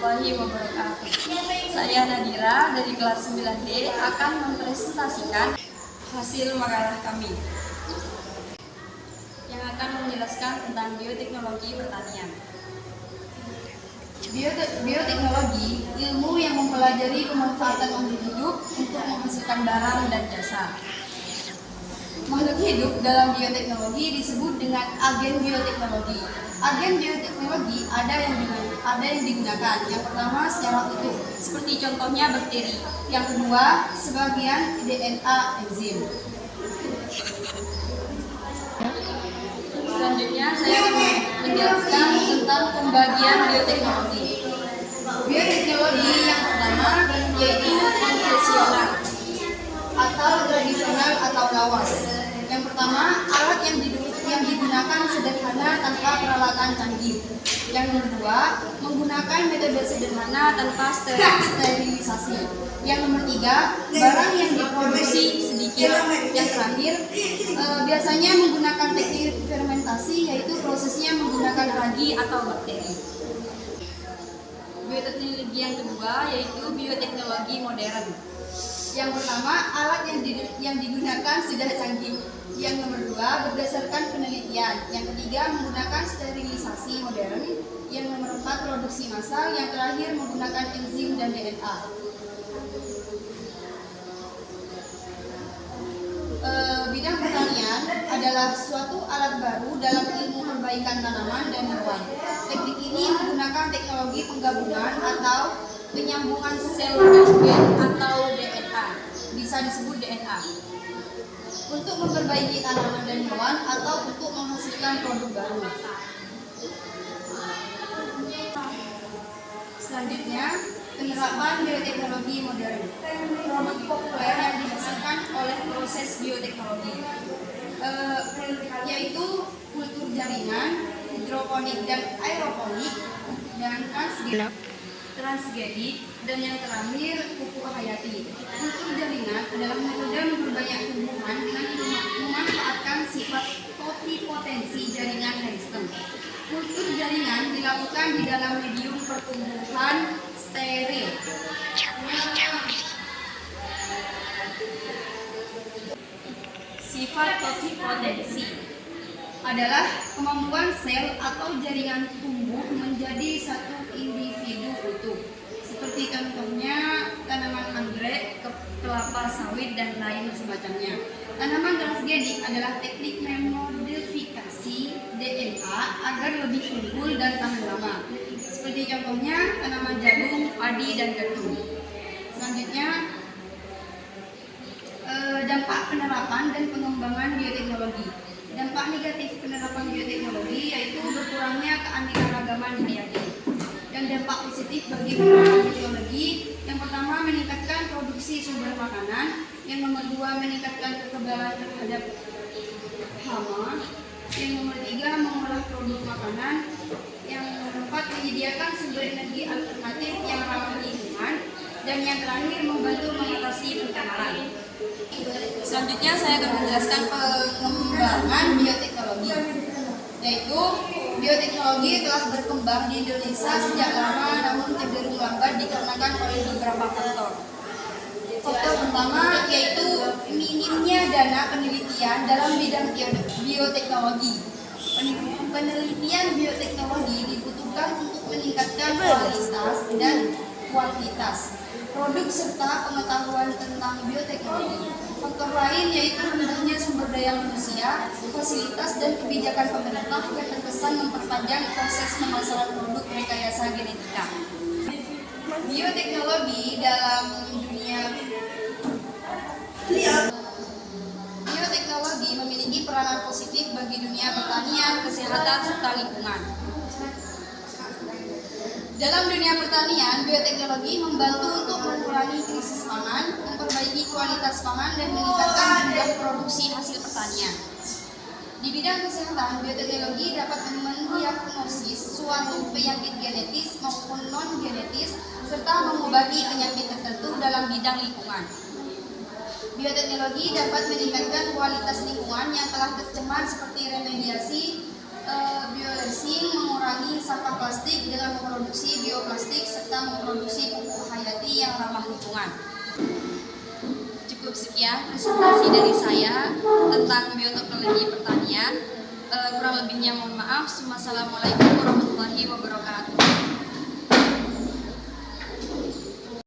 warahmatullahi wabarakatuh. Saya Nadira dari kelas 9D akan mempresentasikan hasil makalah kami yang akan menjelaskan tentang bioteknologi pertanian. Bioteknologi, ilmu yang mempelajari pemanfaatan makhluk hidup untuk menghasilkan barang dan jasa. Makhluk hidup dalam bioteknologi disebut dengan agen bioteknologi. Agen bioteknologi ada yang digunakan. Yang pertama secara utuh, seperti contohnya bakteri. Yang kedua, sebagian DNA enzim. Selanjutnya saya akan menjelaskan tentang pembagian bioteknologi. Bioteknologi yang pertama yaitu konvensional atau tradisional atau lawas. Yang pertama, alat yang digunakan sederhana tanpa peralatan canggih. Yang kedua, menggunakan metode sederhana tanpa sterilisasi. Yang nomor tiga, barang yang diproduksi sedikit. Yang terakhir, biasanya menggunakan teknik fermentasi, yaitu prosesnya menggunakan ragi atau bakteri. Bioteknologi yang kedua yaitu bioteknologi modern. Yang pertama, alat yang digunakan sudah canggih. Yang nomor dua, berdasarkan penelitian. Yang ketiga, menggunakan sterilisasi modern. Yang nomor empat, produksi massal. Yang terakhir, menggunakan enzim dan DNA. Bidang pertanian adalah suatu alat baru dalam ilmu perbaikan tanaman dan hewan. Teknik ini menggunakan teknologi penggabungan atau penyambungan sel gen atau DNA, bisa disebut DNA, untuk memperbaiki tanaman dan hewan atau untuk menghasilkan produk baru. Selanjutnya, penerapan bioteknologi modern. Produk populer yang dihasilkan oleh proses bioteknologi yaitu kultur jaringan, hidroponik dan aeroponik, dan transgenik, dan yang terakhir pupuk hayati. Kultur jaringan adalah metode memperbanyak tumbuhan dengan memanfaatkan sifat totipotensi jaringan Henston. Kultur jaringan dilakukan di dalam medium pertumbuhan steril. Sifat totipotensi adalah kemampuan sel atau jaringan tumbuh menjadi satu individu utuh. Seperti contohnya tanaman anggrek, kelapa sawit, dan lain semacamnya. Tanaman transgenik adalah teknik memodifikasi DNA agar lebih unggul dan tahan lama. Seperti contohnya tanaman jagung, padi, dan gandum. Selanjutnya, dampak penerapan dan pengembangan bioteknologi. Dampak negatif penerapan bioteknologi yaitu berkurangnya keanekaragaman hayati. Dan dampak positif bagi penerapan bioteknologi, yang pertama meningkatkan produksi sumber makanan, yang nomor dua meningkatkan kekebalan terhadap hama, yang nomor tiga mengolah produk makanan, yang nomor empat menyediakan sumber energi alternatif yang ramah lingkungan, dan yang terakhir membantu mengatasi pencemaran. Selanjutnya saya akan menjelaskan pengembangan bioteknologi, yaitu bioteknologi telah berkembang di Indonesia sejak lama, namun cenderung lambat dikarenakan oleh beberapa faktor. Faktor pertama yaitu minimnya dana penelitian dalam bidang bioteknologi. Penelitian bioteknologi dibutuhkan untuk meningkatkan kualitas dan kuantitas produk serta pengetahuan tentang bioteknologi. Faktor lain yaitu rendahnya sumber daya manusia, fasilitas, dan kebijakan pemerintah yang terkesan memperpanjang proses pemasaran produk rekayasa genetika. Bioteknologi dalam dunia bioteknologi memiliki peranan positif bagi dunia pertanian, kesehatan, serta lingkungan. Dalam dunia pertanian, bioteknologi membantu untuk mengurangi krisis pangan, memperbaiki kualitas pangan, dan meningkatkan jumlah produksi hasil pertanian. Di bidang kesehatan, bioteknologi dapat mendiagnosis suatu penyakit genetis maupun non-genetis, serta mengobati penyakit tertentu dalam bidang lingkungan. Bioteknologi dapat meningkatkan kualitas lingkungan yang telah tercemar seperti remediasi, bioresin, mengurangi sampah plastik dengan memproduksi bioplastik, serta yang ramah lingkungan. Cukup sekian presentasi dari saya tentang bioteknologi pertanian. Kurang lebihnya mohon maaf. Wassalamualaikum warahmatullahi wabarakatuh.